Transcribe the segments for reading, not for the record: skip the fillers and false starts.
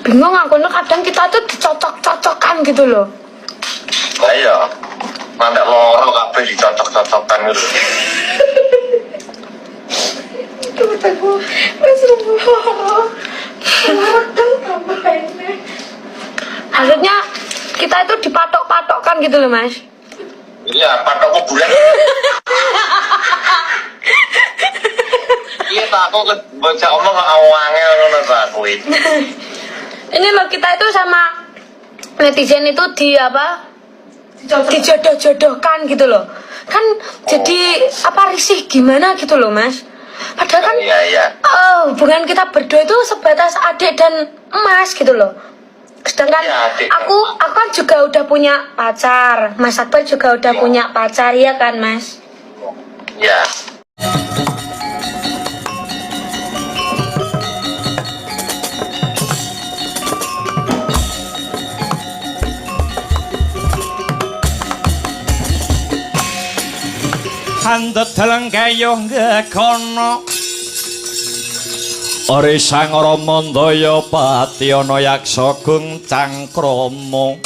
bingung aku kadang kita tuh dicocok-cocokkan gitu loh. Lah iya. Mantek loro kabeh dicocok-cocokkan gitu. Aku wis loro. Kan tambahinnya. Maksudnya kita itu dipatok-patokkan gitu loh, Mas. Iya, patok kuburan. Iya, tak aku baca omong awangnya ngono ta kuwi. Ini loh kita itu sama netizen itu dijodoh-jodohkan gitu loh. Kan jadi risih gimana gitu loh, Mas. Padahal kan iya. hubungan kita berdua itu sebatas adik dan emas gitu loh. Sedangkan ya, aku kan juga udah punya pacar, Mas Akbar juga udah punya pacar, ya kan, Mas? Ya. Handhet dalang kayong gekono Ori sang Ramandaya Patyana yaksa gung cangkrama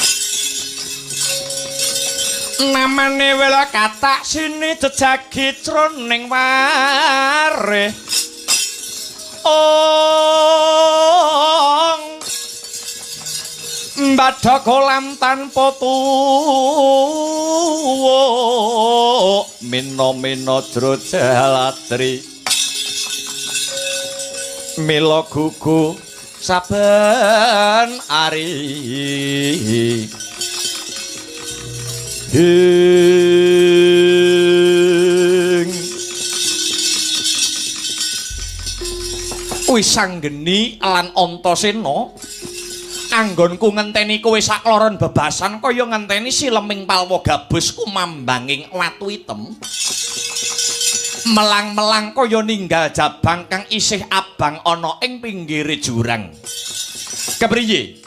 namane wela katak sini jejagi jroning wareh Mbadha kolam tanpa tuwa mina-mina Drojalatri mila gugu saben ari Wisanggeni lan Antasena anggonku ngenteni kowe sakloron bebasan kaya ngenteni sileming palwa gabus kumambanging watu item melang-melang kaya ninggal jabang kang isih abang ana ing pinggire jurang kepriye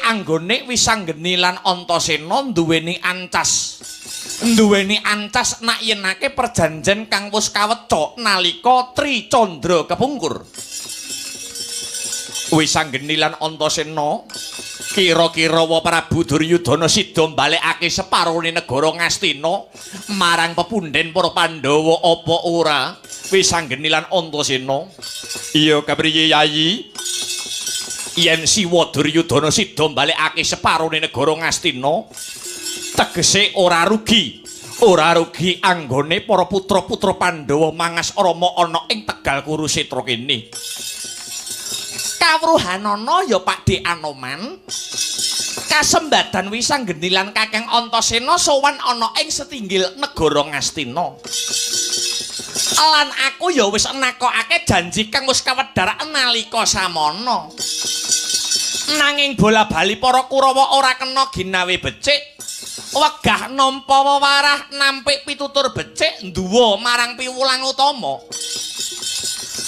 anggone Wisanggeni lan Antasena duweni ancas nak yenake perjanjian kang wis kaweca nalika Tricandra kepungkur Wisanggeni lan Antasena kira-kira Prabu Duryudana sida mbalekake separone negara Ngastina marang pepundhen para Pandhawa apa ora Wisanggeni lan Antasena iya kepriye Yayi yen Siwa Duryudana sida mbalekake separone negara Ngastina tegese ora rugi anggone para putra-putra Pandhawa mangas Rama ana ing Tegal Kurusetra kene kawruhanana ya Pakde Anoman kasembadan Wisanggeni lan Kakang Antasena sowan ana ing setinggil negara Ngastina lan aku ya wis nakokake janji kang wis kawedhar nalika samana nanging bola-bali para Kurawa ora kena ginawe becik wegah nampa wewarah nampik pitutur becik nduwa marang piwulang utama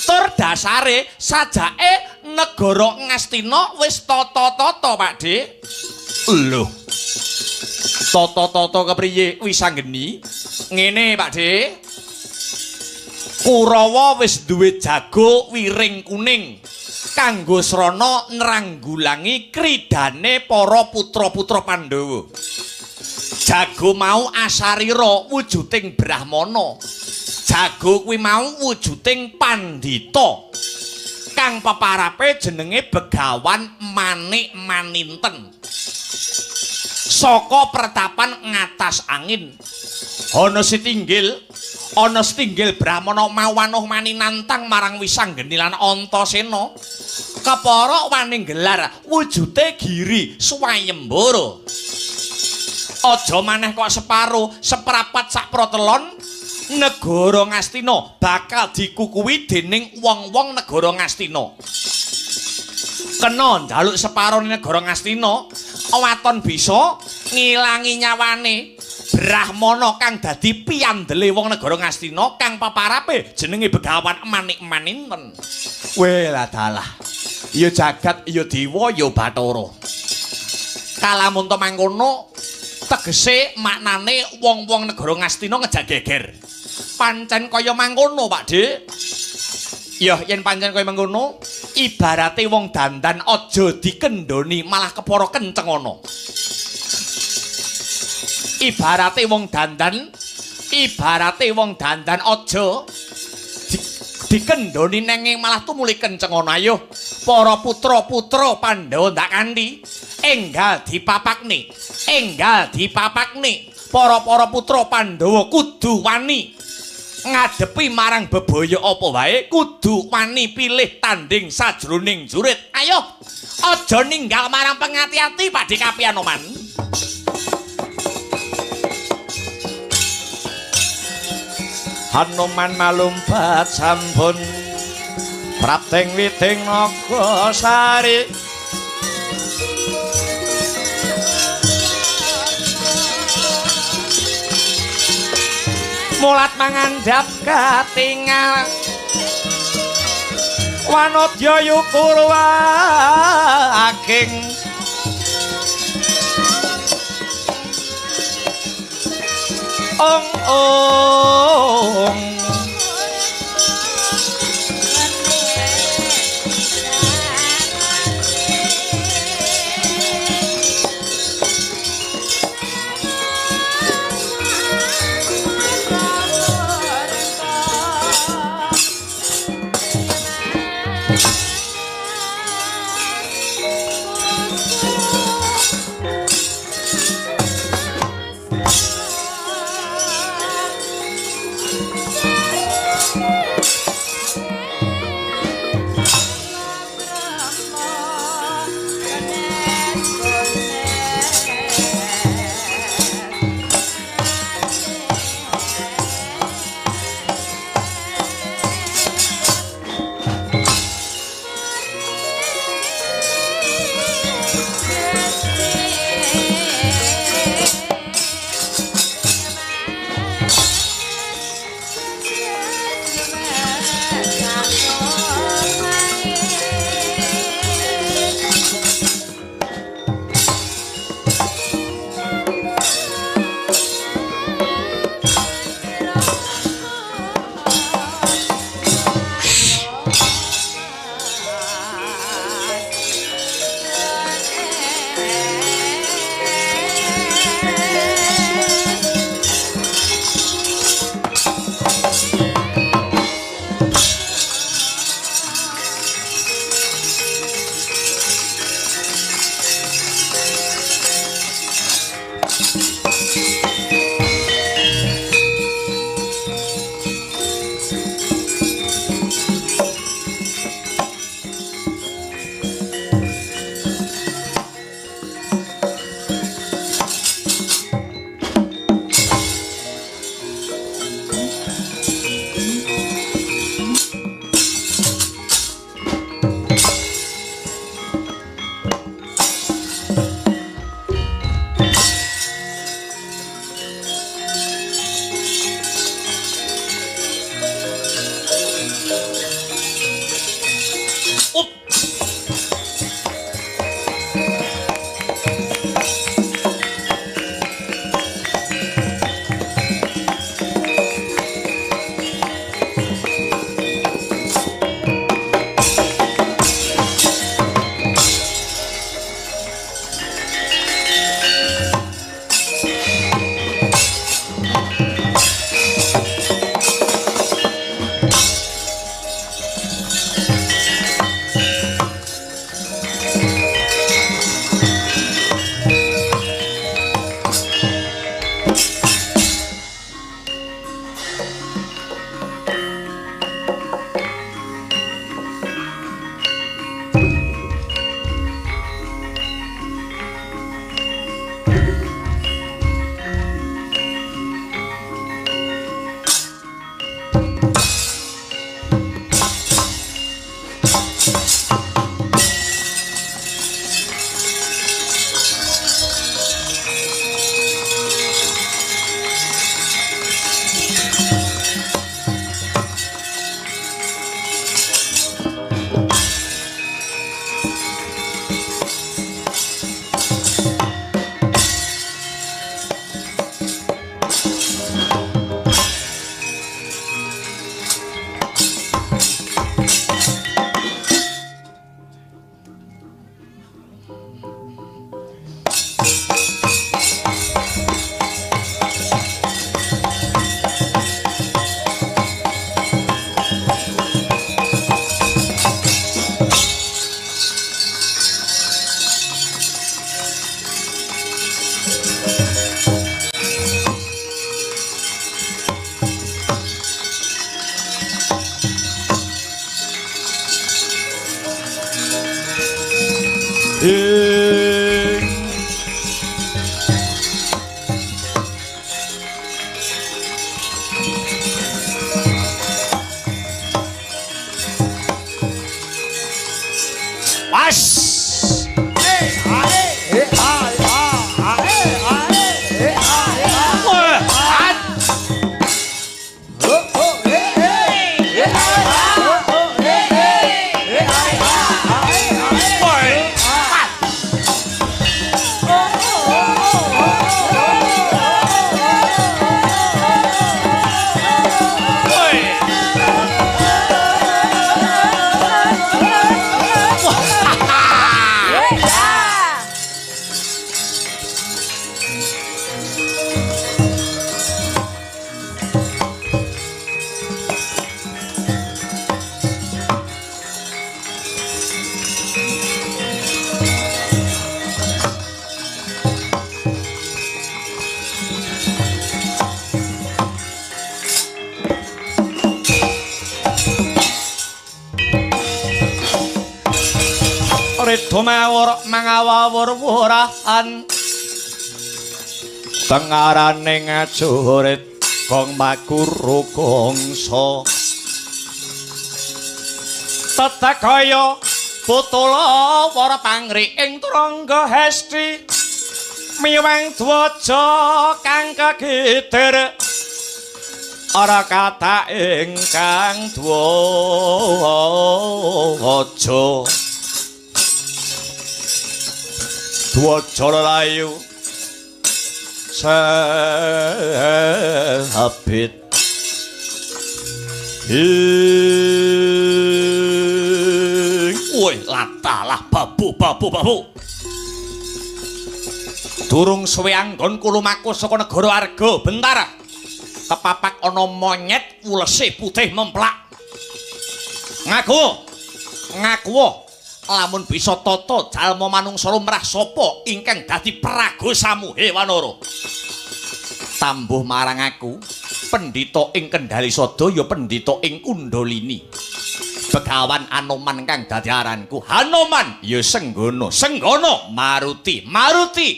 tur dasare sajake negara Ngastina wis tata-tata Pakde lho tata-tata kepriye Wisanggeni ngene Pakde Kurawa wis duwe jago wiring kuning kanggo srana nranggulangi kridane para putra-putra Pandhawa jago mau asarira wujuding brahmana jago kuwi mau wujuding pandhita kang peparape jenenge Begawan Manik Maninten saka pertapan ngatas angin ana setinggil brahmana mawanuh maninantang marang Wisanggeni lan Antasena kepara wani gelar wujude giri swayembara aja maneh kok seprapat sak protelon negara Ngastina bakal dikukuwi dening wong-wong negara Ngastina kena njaluk separone negara Ngastina waton bisa ngilangi nyawane Brahmana kang dadi piyandele wong negara Ngastina kang paparape jenenge Begawan Manik Maninten wela dalah ya jagat ya dewa ya Bathara kalamun to mangkono tegese maknane wong-wong negara Ngastina ngejageger pancen kaya mangkono Pakde ya yen pancen kaya mangkono Ibarate wong dandan aja dikendhoni malah kepara kenceng ana. Ibarate wong dandan aja dikendhoni nenging malah tumuli kenceng ana. Ayo para putra-putra Pandhawa ndak kanthi enggal dipapakne para putra Pandhawa kudu wani ngadepi marang bebaya apa wae, kudu wani pilih tanding sajroning jurit. Ayo aja ninggal marang pengati-ati Pakde Kapi Anoman. Hanuman malumpat sampun prapting witing Nagasari. Mulat mangandhap katingal Wanodya yukurwa aking ong Tumawur mangawawur wurahan tengaraning ajurit gong makuru gongso tetekaya putula wara pangri ing turangga hesti miwang dwaja kang kagiter ora kata ingkang dwaja Dwaja layu sabit woi latalah babu durung suwe anggonku lumaku saka negara Arga Bentara kepapak ana monyet ulese putih memplak ngaku lamun bisa tata jalma manungsa lumrah sapa ingkang dadi pragosamu Hewanara tambuh marang aku pendhita ing Kendhali Sada ya pendhita ing Kundalini Begawan Anoman kang dadi aranku Hanoman ya Senggana Maruti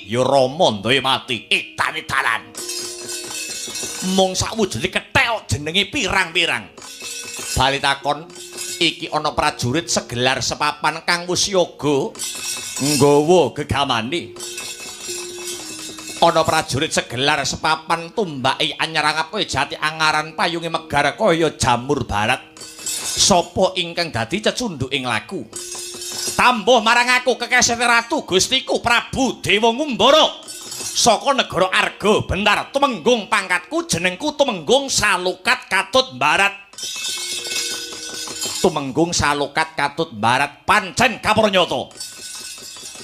ya Rama Ndayamati edane dalan mung sakwujune kethek jenenge pirang-pirang bali takon iki ana prajurit segelar sepapan kang wis yoga nggawa gegamane ana prajurit segelar sepapan tumbake anyarang apa jati angaran payunge megar kaya jamur barat sapa ingkang dadi cecunduk ing laku tambuh marang aku kekesete ratu Gustiku Prabu Dewa Ngumbara saka negara Arga Bentara tumenggung pangkatku jenengku tumenggung Salukat Katut Barat tumenggung Salukat Katut Barat pancen kapurnyata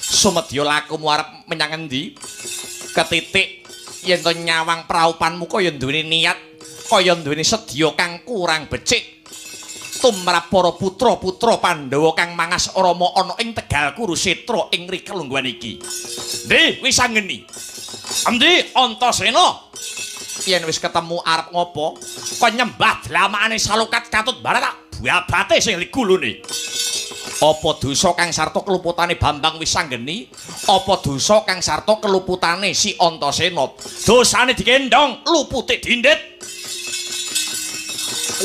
sumedya lakumu arep menyang endi ketitik yen to nyawang praupanmu kaya duweni niat kaya duweni sedya kang kurang becik tumrap para putra-putra Pandhawa kang mangas Rama ana ing Tegal Kurusetra ing rikelungguhan iki Ndi wis anggeni endi Antasena yen wis ketemu arep ngopo kok nyembah dlamakane Salukat Katut Barat abate sing ligulune apa dosa kang sarta keluputane Bambang Wisanggeni apa dosa kang sarta keluputane si Antasena dosane dikendhong lupute dindit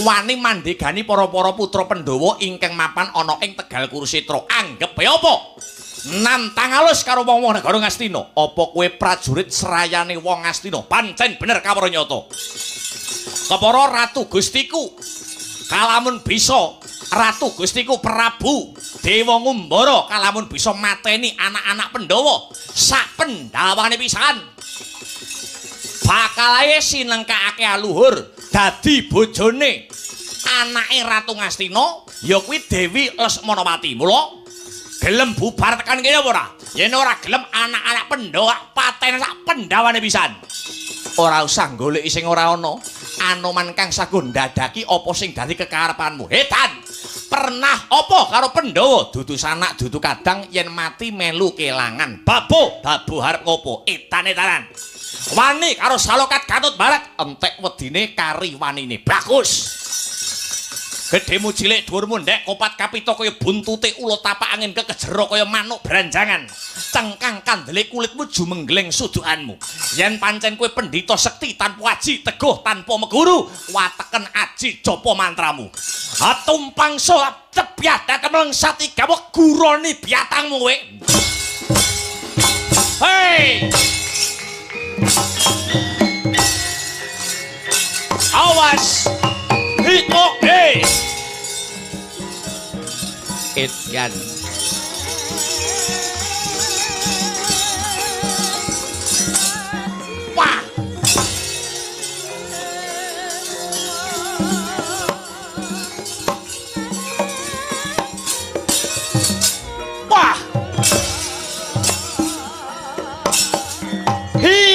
wani mandegani para-para putra Pandhawa ingkang mapan ana ing Tegal Kurusetra anggep apa nantang alus karo wong-wong negara Ngastina apa kowe prajurit serayane wong Ngastina pancen bener kawranyata kepara Ratu Gustiku kalamun bisa Ratu Gustiku Prabu Dewa Ngumbara kalamun bisa mateni anak-anak Pandhawa sak Pandhawane pisan bakal ae sinengkakake aluhur dadi bojone anake Ratu Ngastina ya kuwi Dewi Lesmanawati mula gelem bubar tekan kene apa ora yen ora gelem anak-anak Pandhawa paten sak Pandhawane pisan ora usah goleki sing ora ana Anoman kang sagun ndadaki apa sing dadi kekarepanmu Edan pernah apa karo Pandhawa dudu sanak dudu kadang yen mati melu kelangan babu arep ngopo etane tanan wani karo Salukat Katut Barat entek wedine kari wanine bagus Gedemu cilik dhuwurmu ndek kopat kapito kaya buntute ulo tapak angin kekejero kaya manuk branjangan. Cengkang kandele kulitmu jumenggleng sudukanmu. Yen pancen kowe pendhita sekti tanpa aji teguh tanpa meguru, wateken aji japa mantramu. Atumpang so tebyat kemlengsat igawek guroni biatangmu kowe. Hei! Awas! Oke. Ityan. Wah. Wah. Hi.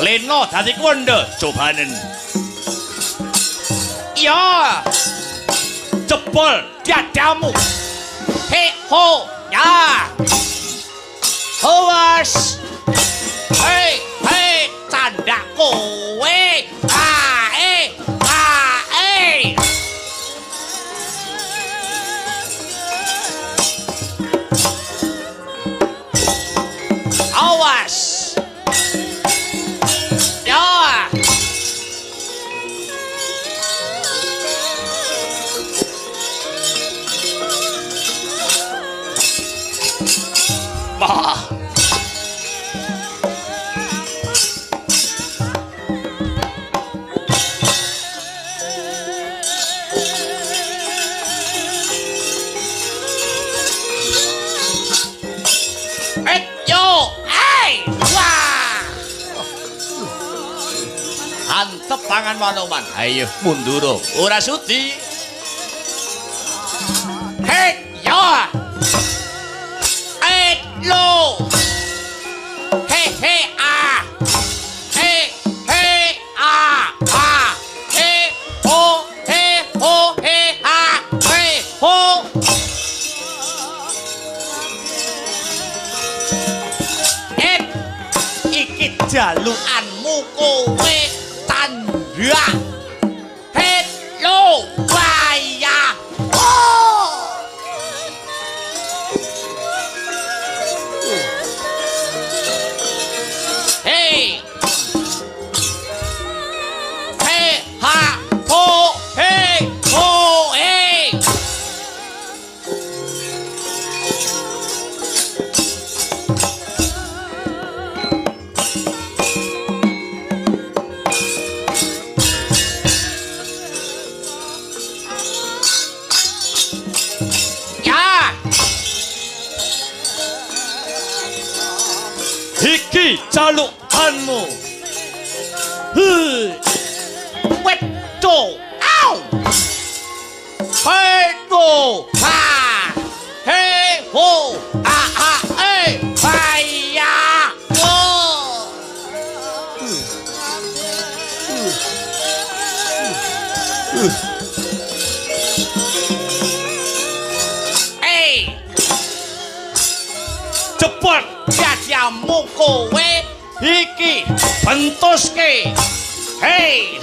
Leno dadi kondo cobanen. Ya. Jebol dadamu. He ho ya. Awas. Hei, hei, candak kowe. Awas. Ya. Bah. Antep tangan Manoman. Ayo mundur ora sudi. Hei ya. Lo. He he ah. He he ah ah. He ho he ho he ah. He ho. Iki jalukanmu kowe. Tandra hello waya oh hey hey ha ho hey ho hey iki jalukanmu. Wedo, au. Wedo, ha. He ho, a a e, baya. Oh. Hey. Cepet jajamu kowe iki bentuske. Hei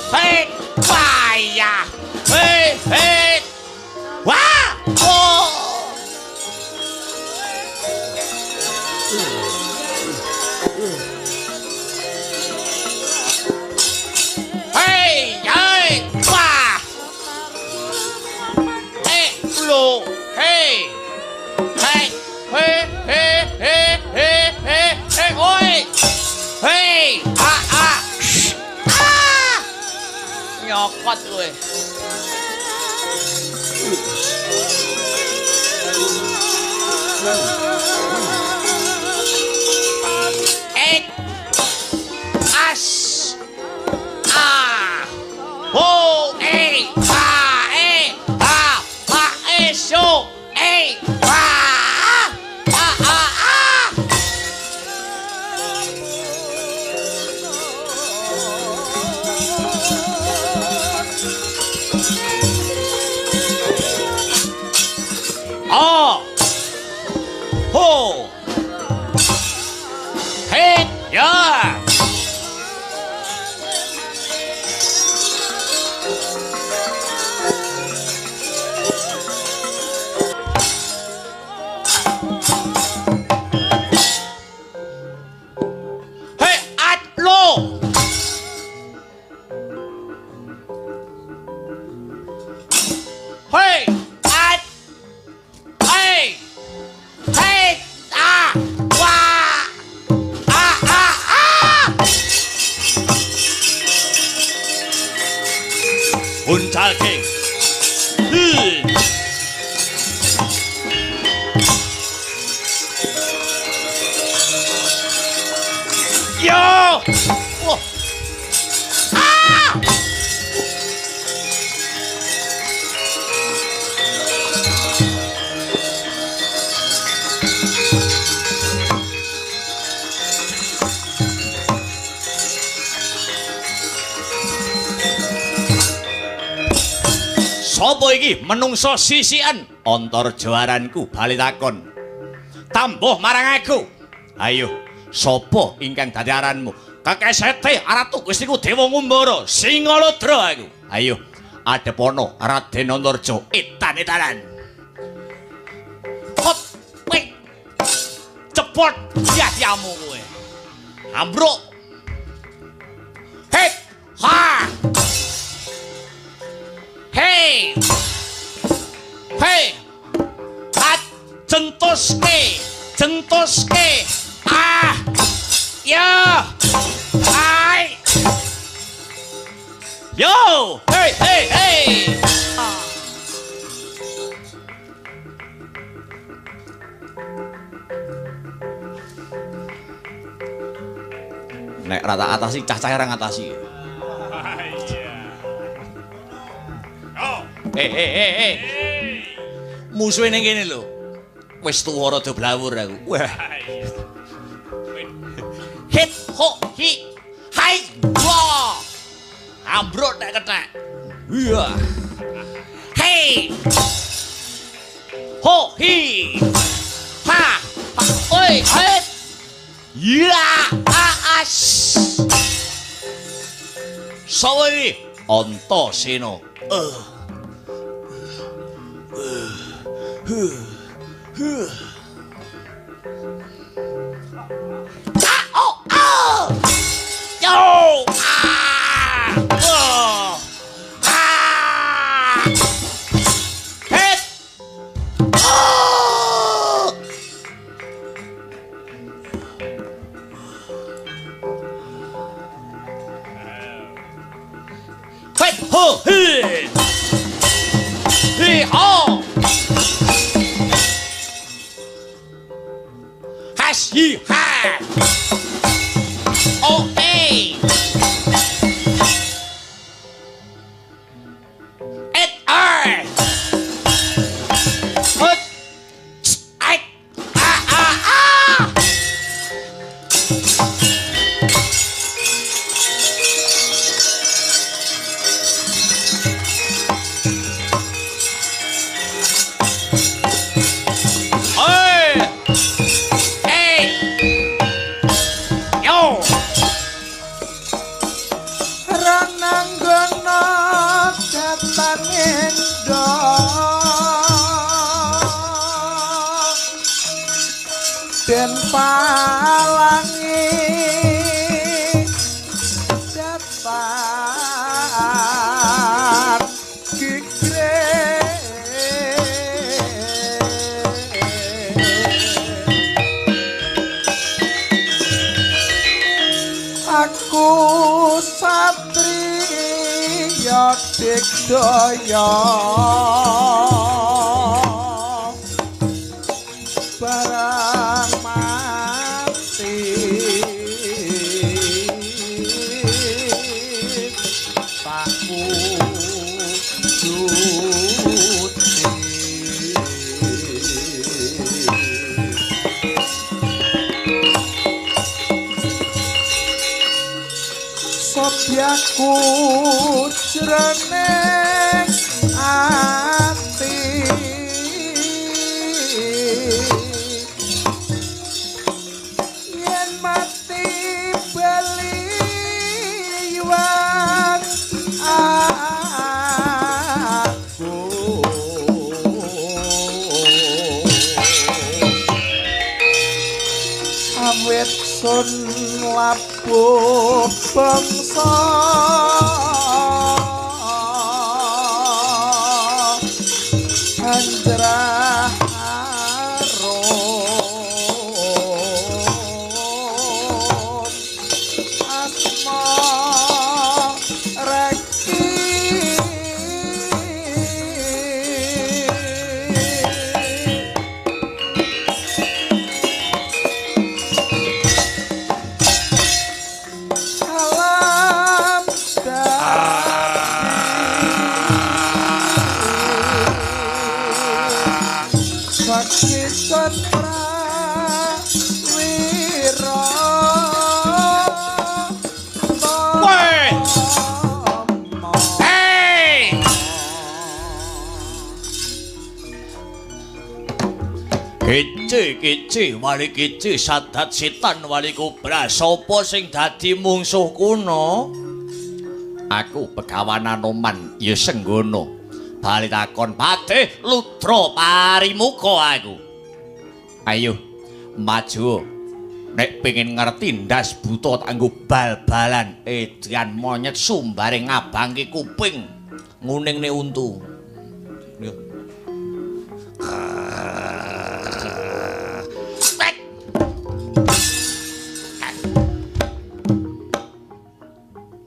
hei waya hei hei wah oh hei ya Hey. Hey. Hey. Hey. Hey. Hey. Hey. Hey. Oi. Hey. Ah. Nyokot kowe. As. Ah. Ho. So. Ho. Hey. Yeah. Untalking. Yo! Whoa. Ah! Sopo iki menungso sisian Antarja aranku bali takon. Tambuh marang aku. Ayo, sapa ingkang dadi aranmu? Kekesete Aratu Gustiku Dewa Ngumbara Singalodra aku. Ayo, adepono Raden Antarja etan-etanan. Hot, wek. Cepot diamu kowe. Ambruk. Hei, ha. Hey! Hey! Hat jentuske. Ah! Ya! Ai! Yo! Hey! Nek rata atasi cah-cah ora ngatasi. Hey. Musuhe ning kene lho. Wis tuwa rada blawur aku. Wah. Hit ho hi. Hai. Wah. Ambruk nek kethek. Iya. Hey. Ho hi. Ha. Oi, hai. Ya. As. Sawi Antasena. Den palangi dapat kikre digdaya barang mati takku Sobyaku jroning ati yen mati bali wang aku awit sun labuh bangsa andrah arum asma reki alam Sakitan prawira Woi! Hei! Kece wali kece sadat setan wali kubra sapa sing dadi mungsuh kuno? Aku Begawan Anoman ya Senggono. Bali takon Patih Ludra Parimuka aku. Ayo maju. Nek pengen ngerti ndas buta kanggo bal-balan edan monyet sumbare ngabangke kuping nguningne untu. Yo.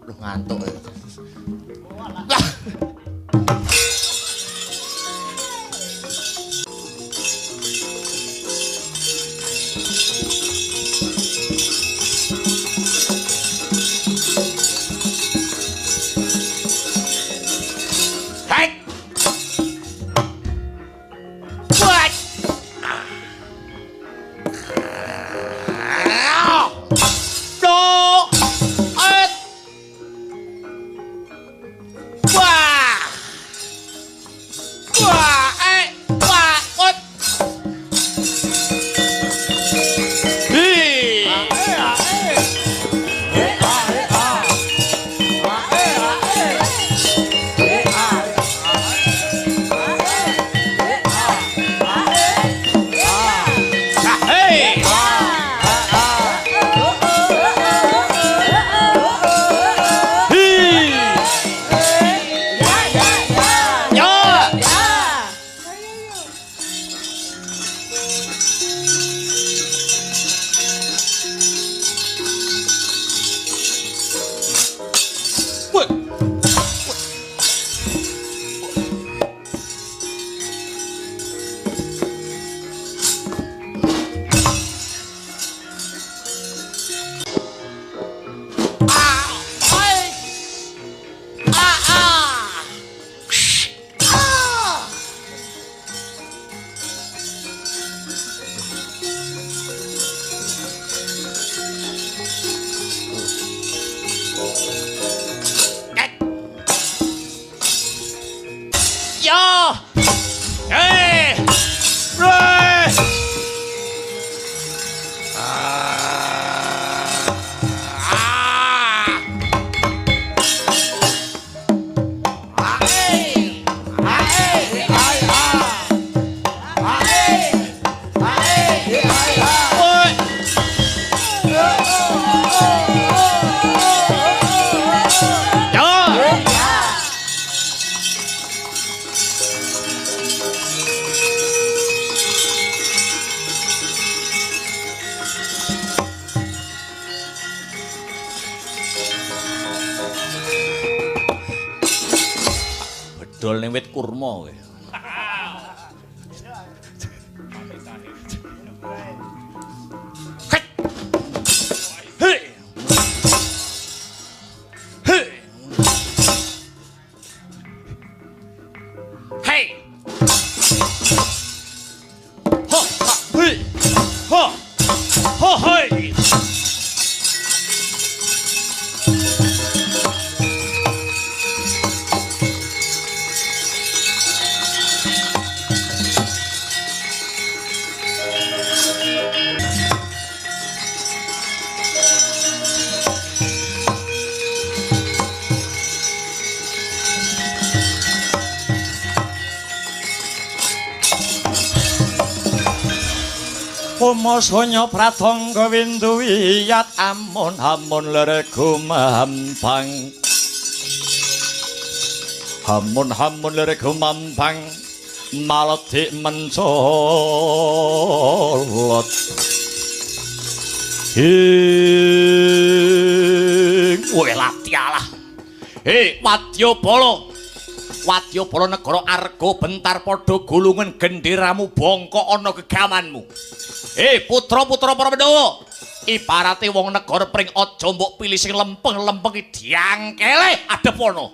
Lu ngantuk. wit kurma kowe. Hei. Hei. Hei. Ha ha hei. Ha. Ha hei. Pumasanya pratangga windu wiyat amun-amun ler gumampang. Hamun-hamun ler gumampang maledik mencolot. Weh latialah. Wadyabala. Wadyabala negara Arga bentar padha gulungan genderamu bangka ana gegamanmu. Putra-putra para Pandhawa, ibarate wong negara pring aja mbok pilih sing lempeng-lempeng diangkele adepana.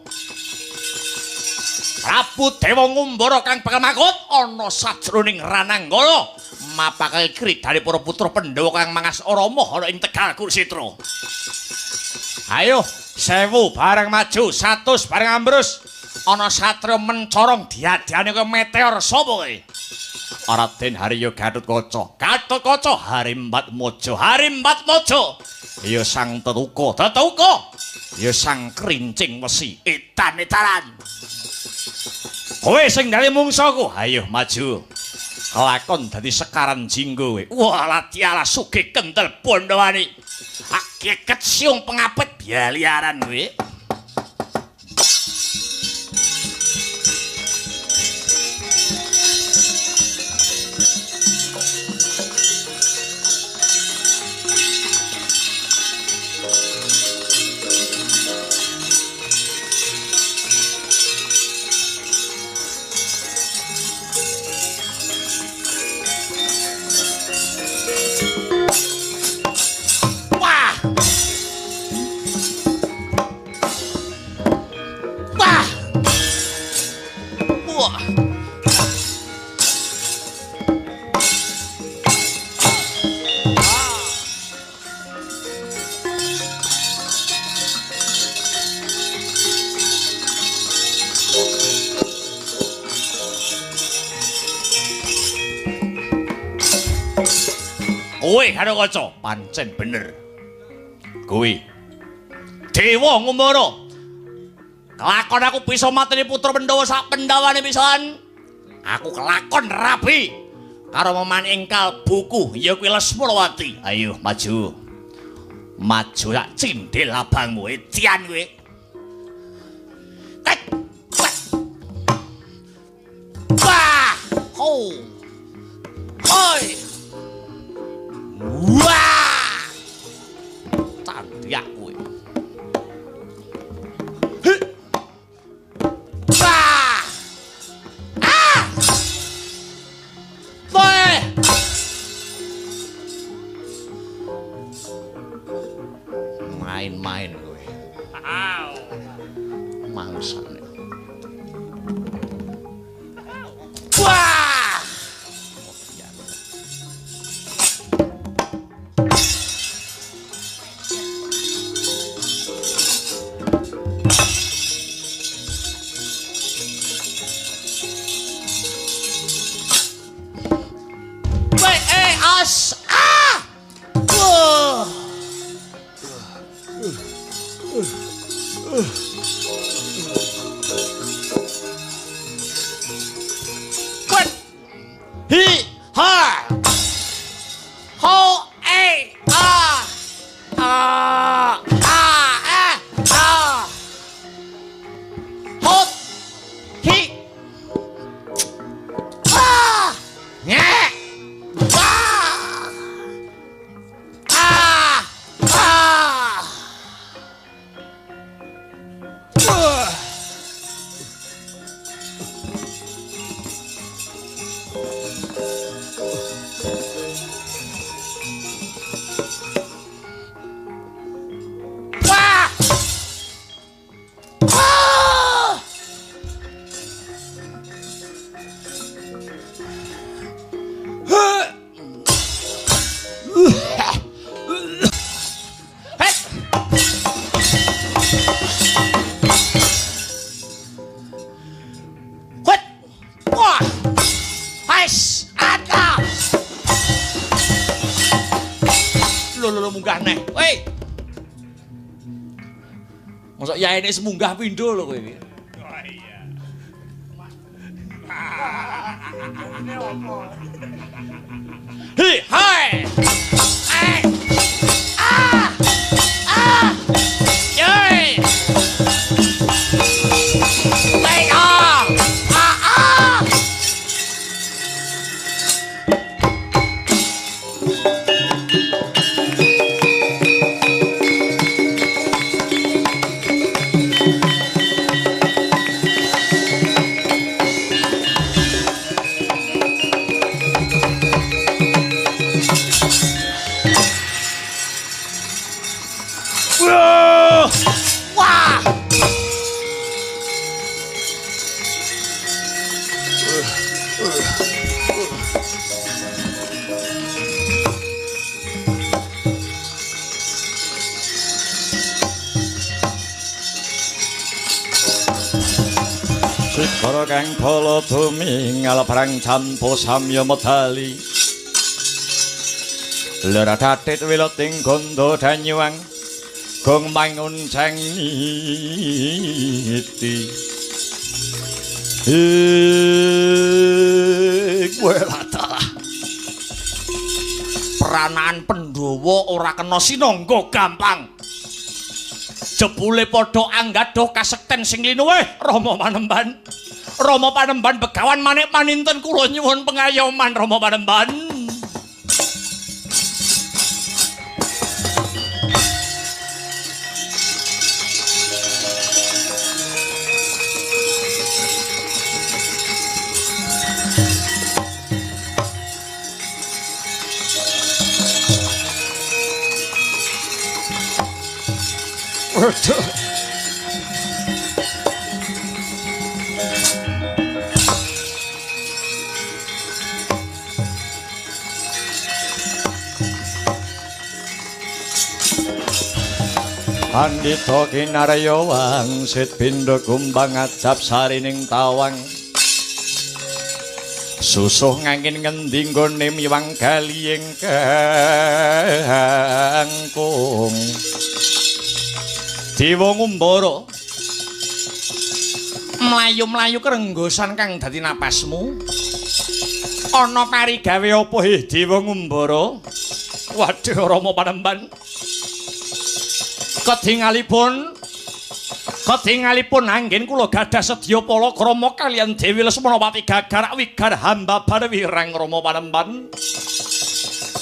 Prabu Dewa Ngumbara kang bakal makut ana sajroning Rananggala mapake kridane para putra Pandhawa kang mangas Rama ana ing Tegal Kursitra. Ayo 1000 bareng maju, 100 bareng ambrus. Ana satria mencorong diadiane kaya meteor sapa kowe? Raden Harya Gatotkaca. Gatotkaca Harimbat Maja. Harimbat Maja. Ya sang tetuka, ya sang krincing wesi edan-edaran. Kowe sing dadi mungsaku, ayo maju. Kelakon dadi sekaran jinggo kowe. Wah, latiala sugih kendel Pandhawane. Akeket siung pengapit bialiaran kowe. Kowe Gatotkaca pancen bener. Kowe Dewa Ngumbara. Kelakon aku bisa mateni putra Pandhawa sak Pandhawane pisan. Aku kelakon rabi karo meman ingkal buku ya kuwi Lesmrawati. Ayo maju. Maju sak cindhil abangmu ecian kowe. Wah! Ho! Hoi! Wah! Tandiak kowe. Wah! Ah! Boy! Main-main kowe. Au. Mangsane. Wah! Wes, ata. Lho munggah neh. Woi. Mosok yaene wis munggah pindho lho kowe iki. Oh iya. Ini opo? Hei, hai. Hai. Ah! Ah! Yoi. Take off. Ah ah. Wah! Sikara kang kala tumingal perang campo samya medali Lera datit wiloting gondo danyuang gong mangun cengiti Welatalah. Peranaan Pandhawa ora kena sinangga gampang. Jebule padha anggadha kasekten sing linuwih Rama Panembahan. Rama Panembahan Begawan Manik Maninten kula nyuwun pengayoman Rama Panembahan. Waduh. Pandhita kinarya wangsit pindha kumbang ajab sarining tawang susuh ngangin ngendi nggone miwang galiyeng kangkung Dewa Ngumbara mlayu-mlayu kerenggosan kang dadi napasmu ana parigawe apa Dewa Ngumbara waduh Rama Panembahan Kedingalipun anggen kula gadah sedya palakrama kaliyan Dewi Lesmanawati Gagarak wigar hamba barwirang Rama Panembahan.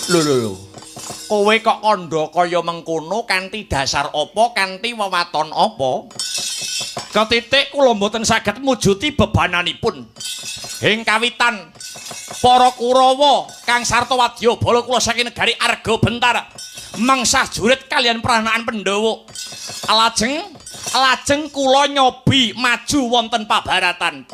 Lho. Kowe kok kandha kaya mengkono kanthi dasar apa kanthi wewaton apa? Ketitik kula mboten saged mujuti bebananipun. Ing kawitan para Kurawa kang sarta wadyabala kula saking negari Arga Bentar mengsah jurit kalian peranaan Pandhawa. Lajeng kula nyobi maju wonten pabaratan.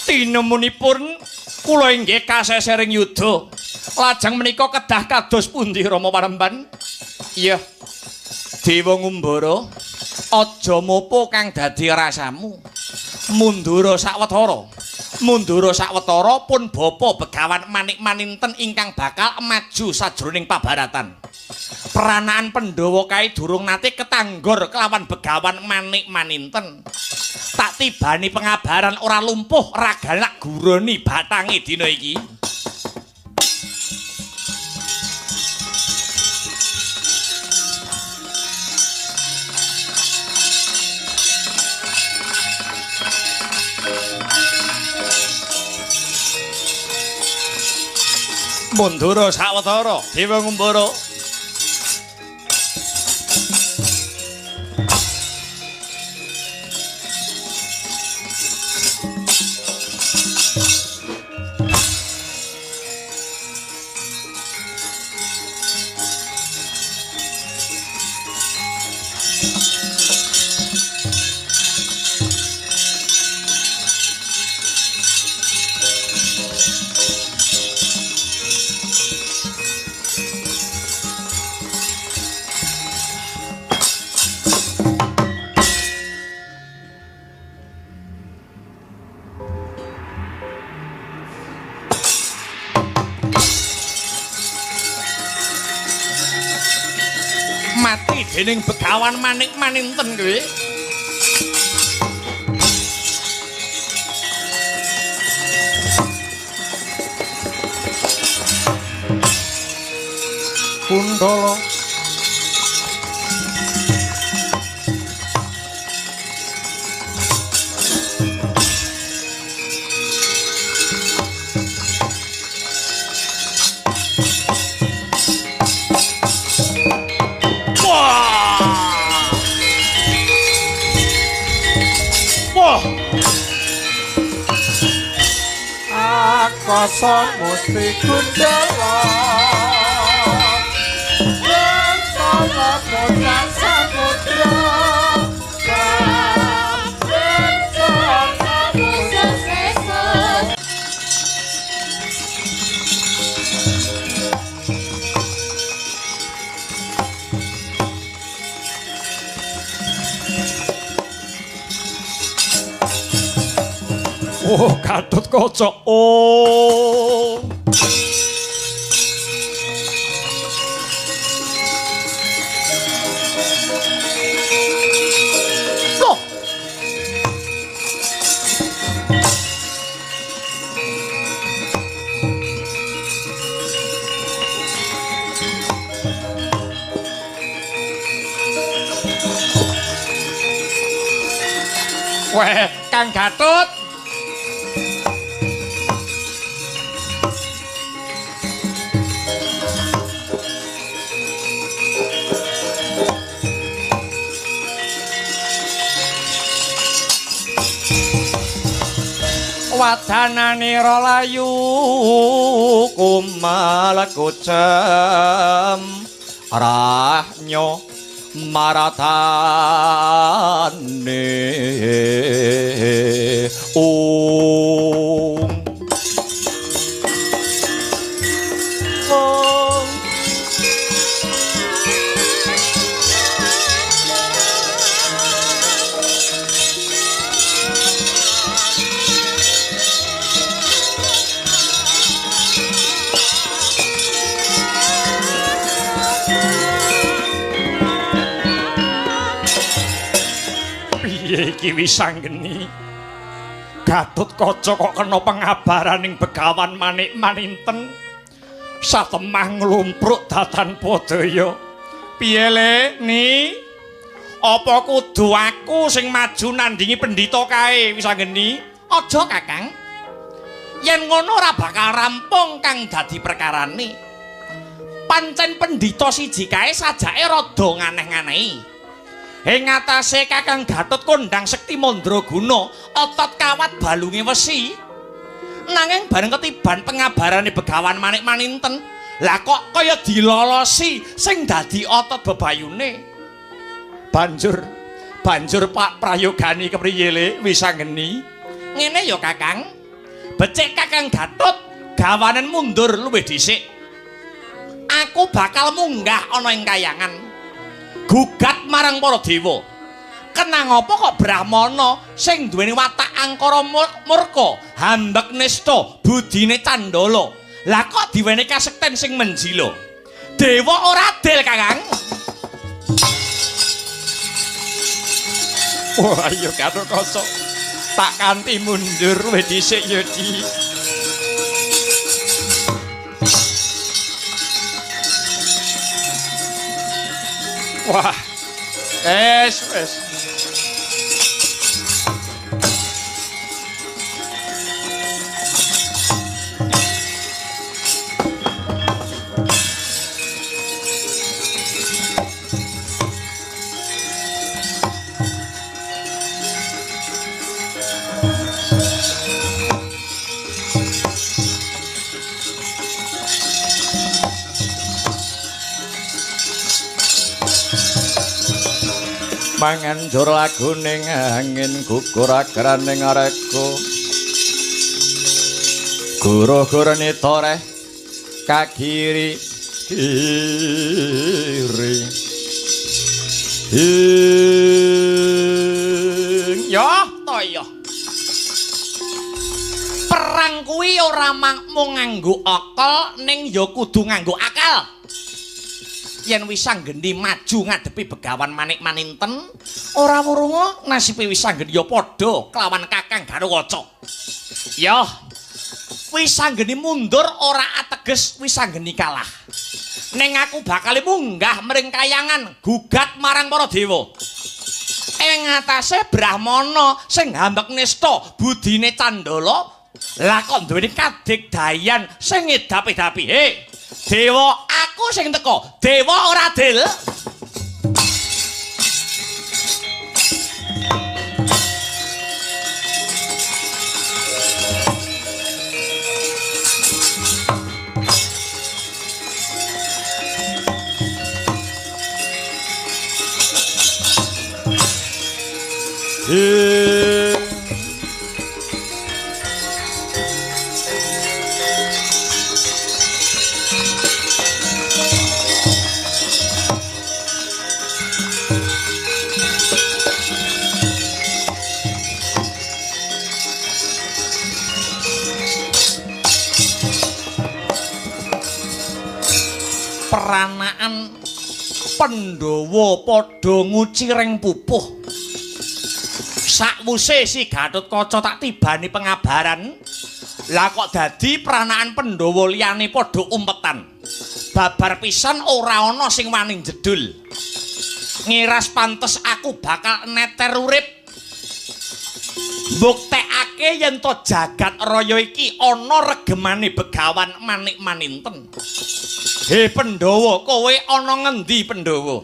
Tinemunipun kula inggih kasesering yuda. Lajeng menika kedah kados pundi Rama Panembahan? Iya. Dewa Ngumbara, aja mopo kang dadi rasamu. Mundura sawetara. Mundura sawetara pun Bapa Begawan Manik Maninten ingkang bakal maju sajroning pabaratan. Peranaan Pandhawa kae durung nate ketanggor kelawan Begawan Manik Maninten. Tak tibani pengabaran ora lumpuh raganak guroni batange dina iki. Mundura sawetara Dewa Ngumbara. dening Begawan Manik Maninten kuwi. Kundala Wah! Akasa Musti Kundala Yen sama putra samudra Yen sama putra sesa Oh, Gatotkaca. Oh. Loh. Weh, Kang Gatut. Wadananira layu kumal kucem rahnyo maratane piye iki wisanggeni Gatotkaca kok kena pengabaraning Begawan Manik Maninten satemah nglumpruk datan padaya piye le ni apa kudu aku sing maju nandingi pendhita kae wisanggeni aja Kakang yen ngono ora bakal rampung kang dadi perkarane pancen pendhita siji kae sajake rada nganeh-nganehi. Ing atase Kakang Gatot kondang sekti mandraguna otot kawat balunge wesi nanging bareng ketiban pengabarane Begawan Manik Maninten lah kok kaya dilolosi sing dadi otot bebayune banjur Pak prayogane kepriye le wisanggeni ngene ya Kakang becik Kakang Gatot gawanen mundur luwih dhisik aku bakal munggah ana ing kayangan gugat marang para dewa. Kenang apa kok Brahmana sing duweni watak angkara murka, hambek nista, budine candala. Lah kok diweni kasekten sing menjila. Dewa ora adil, Kakang. Wah, ayo Gatotkaca. Tak kanthi mundur luwih dhisik ya, Di. Wah, wes. Mangan jur laguning angin gugur agraning areka guru-guru nitoreh kagiri kiri ya toyo perang kuwi ora mung nganggo akal ning ya kudu nganggo akal yen Wisanggeni maju ngadepi Begawan Manik Maninten ora wurunga nasibe Wisanggeni ya padha kelawan Kakang Garwaca. Ya, Wisanggeni mundur ora ateges Wisanggeni kalah. Ning aku bakal munggah mring kayangan gugat marang para dewa. Ing atase Brahmana sing hambek nista budine Candala, lah kok duweni kadigdayan sing ngedapi-dapi. He, dewa aku sing teko, dewa ora adil. Peranaan Pandhawa padha ngucireng pupuh. Sakwuse si Gatotkaca tak tibani pengabaran, lah kok dadi peranaan Pandhawa liyane padha umpetan. Babar pisan ora ana sing wani jedul. Ngiras pantes aku bakal neter urip. Mbuktekake yen to jagat raya iki ana regemane Begawan Manik Maninten. He Pandhawa, kowe ana ngendi Pandhawa?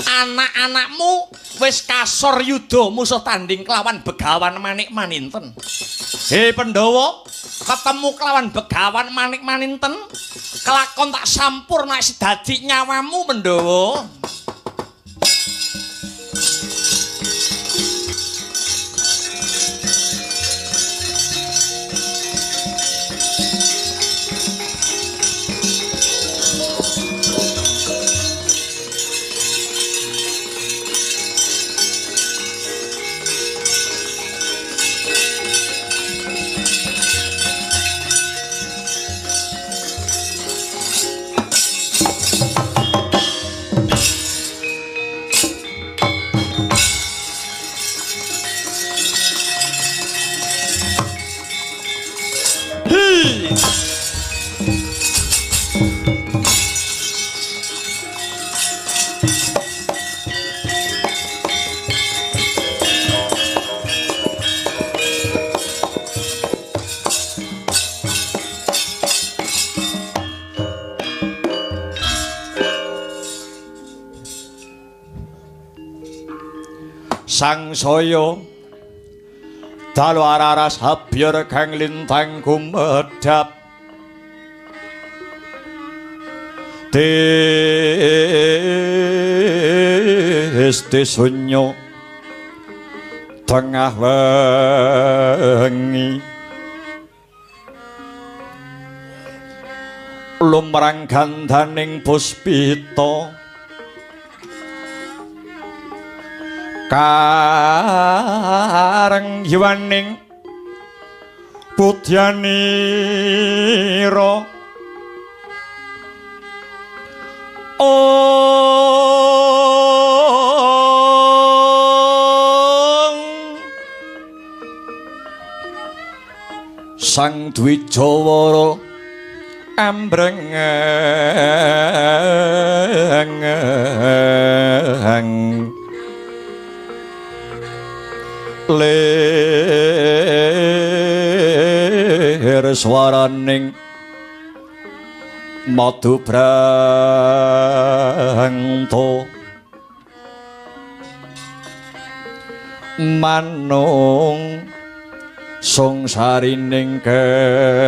Anak-anakmu wis kasor yuda musuh tanding kelawan Begawan Manik Maninten. He Pandhawa, ketemu kelawan Begawan Manik Maninten, kelakon tak sampurna sedadi nyawamu Pandhawa. Sangsaya dalu araras habyer kang lintang kumedhap Desti sunyo tengah wengi lumrang gandaning puspita kareng yuwaning pudyanira Sang Dwijawara ambrengeng lir swaraning madu brangto manung sungsarining kembang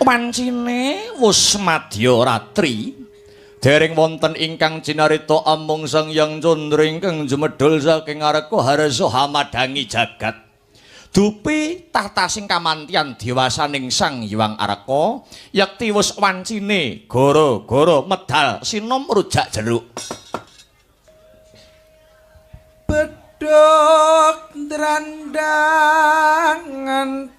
wancine wus madya ratri dereng wonten ingkang cinarita amung Sang Hyang Candra ingkang jumedhul saking areka harsa hamadangi jagat dupi tahtasing kamantian dewasaning Sang Hyang Araka yekti wus wancine gara-gara medal sinom rujak jeruk bedhog ndrandangan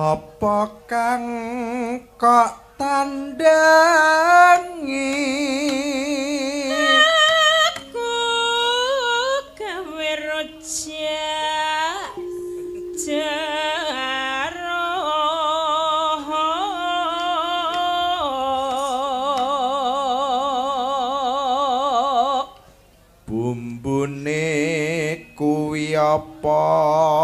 apa kang kok tandangi aku gawe rojak jaro bumbune kuwi apa